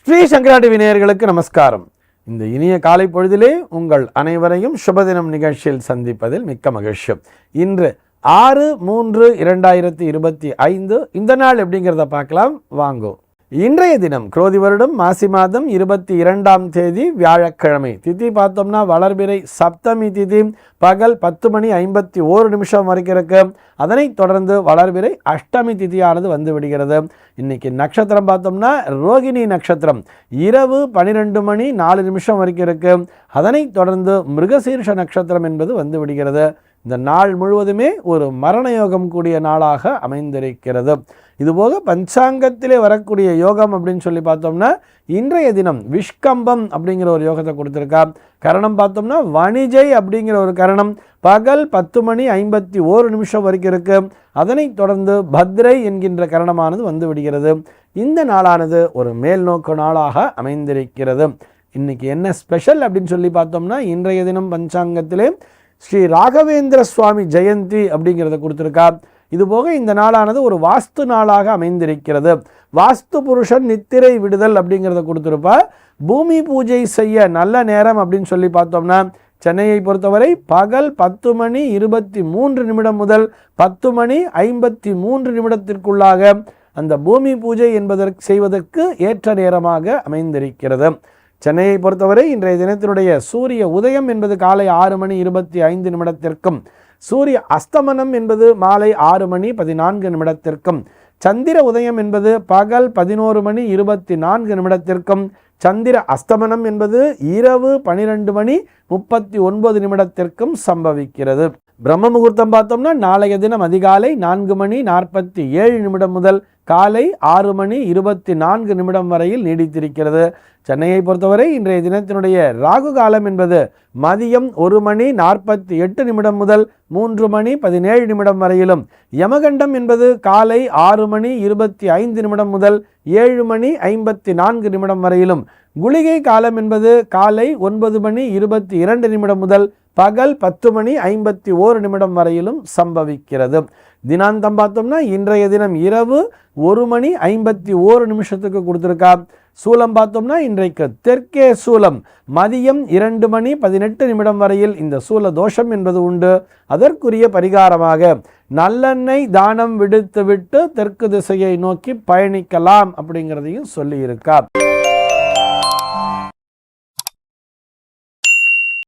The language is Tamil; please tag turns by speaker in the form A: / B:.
A: ஸ்ரீ சங்கரா டிவி நேயர்களுக்கு நமஸ்காரம். இந்த இனிய காலை பொழுதிலே உங்கள் அனைவரையும் சுபதினம் நிகழ்ச்சியில் சந்திப்பதில் மிக்க மகிழ்ச்சி. இன்று 6/3/2025 இந்த நாள் எப்படிங்கிறத பார்க்கலாம் வாங்கோ. இன்றைய தினம் குரோதி வருடம் மாசி மாதம் 22ஆம் தேதி வியாழக்கிழமை. திதி பார்த்தோம்னா வளர்பிறை சப்தமி திதி பகல் 10:51 வரைக்கும் இருக்கு. அதனைத் தொடர்ந்து வளர்பிறை அஷ்டமி திதியானது வந்து விடுகிறது. இன்னைக்கு நட்சத்திரம் பார்த்தோம்னா ரோகிணி நட்சத்திரம் இரவு 12:04 வரைக்கும் இருக்கு. அதனைத் தொடர்ந்து மிருகசீர்ஷ நட்சத்திரம் என்பது வந்து விடுகிறது. இந்த நாள் முழுவதுமே ஒரு மரண யோகம் கூடிய நாளாக அமைந்திருக்கிறது. இதுபோக பஞ்சாங்கத்திலே வரக்கூடிய யோகம் அப்படின்னு சொல்லி பார்த்தோம்னா இன்றைய தினம் விஷ்கம்பம் அப்படிங்கிற ஒரு யோகத்தை கொடுத்துருக்கா. கரணம் பார்த்தோம்னா வணிஜை அப்படிங்கிற ஒரு கரணம் பகல் 10:51 வரைக்கும் இருக்கு. அதனைத் தொடர்ந்து பத்ரை என்கின்ற கரணமானது வந்து விடுகிறது. இந்த நாளானது ஒரு மேல் நோக்கு நாளாக அமைந்திருக்கிறது. இன்னைக்கு என்ன ஸ்பெஷல் அப்படின்னு சொல்லி பார்த்தோம்னா இன்றைய தினம் பஞ்சாங்கத்திலே ஸ்ரீ ராகவேந்திர சுவாமி ஜெயந்தி அப்படிங்கிறத கொடுத்துருக்கா. இதுபோக இந்த நாளானது ஒரு வாஸ்து நாளாக அமைந்திருக்கிறது. வாஸ்து புருஷன் நித்திரை விடுதல் அப்படிங்கிறத கொடுத்துருப்பா. பூமி பூஜை செய்ய நல்ல நேரம் அப்படின்னு சொல்லி பார்த்தோம்னா சென்னையை பொறுத்தவரை பகல் 10:23 முதல் 10:53 அந்த பூமி பூஜை செய்வதற்கு ஏற்ற நேரமாக அமைந்திருக்கிறது. சென்னையை பொறுத்தவரை இன்றைய தினத்தினுடைய சூரிய உதயம் என்பது காலை 6:25 சூரிய அஸ்தமனம் என்பது மாலை 6:14 சந்திர உதயம் என்பது பகல் 11:24 சந்திர அஸ்தமனம் என்பது இரவு 12:39 சம்பவிக்கிறது. பிரம்ம முகூர்த்தம் பார்த்தோம்னா நாளைய தினம் அதிகாலை 4:47 முதல் காலை 6:24 வரையில் நீடித்திருக்கிறது. சென்னையை பொறுத்தவரை இன்றைய தினத்தினுடைய ராகு காலம் என்பது மதியம் 1:48 முதல் 3:17 வரையிலும், யமகண்டம் என்பது காலை 6:25 முதல் 7:54 வரையிலும், குளிகை காலம் என்பது காலை 9:22 முதல் பகல் 10:51 வரையிலும் சம்பவிக்கிறது. தினாந்தம் பார்த்தோம்னா இன்றைய தினம் இரவு 1:51 கொடுத்துருக்கா. சூலம் பார்த்தோம்னா இன்றைக்கு தெற்கே சூலம் மதியம் 2:18 வரையில் இந்த சூல தோஷம் என்பது உண்டு. அதற்குரிய பரிகாரமாக நல்லெண்ணெய் தானம் விடுத்துவிட்டு தெற்கு திசையை நோக்கி பயணிக்கலாம் அப்படிங்கிறதையும் சொல்லி இருக்கா.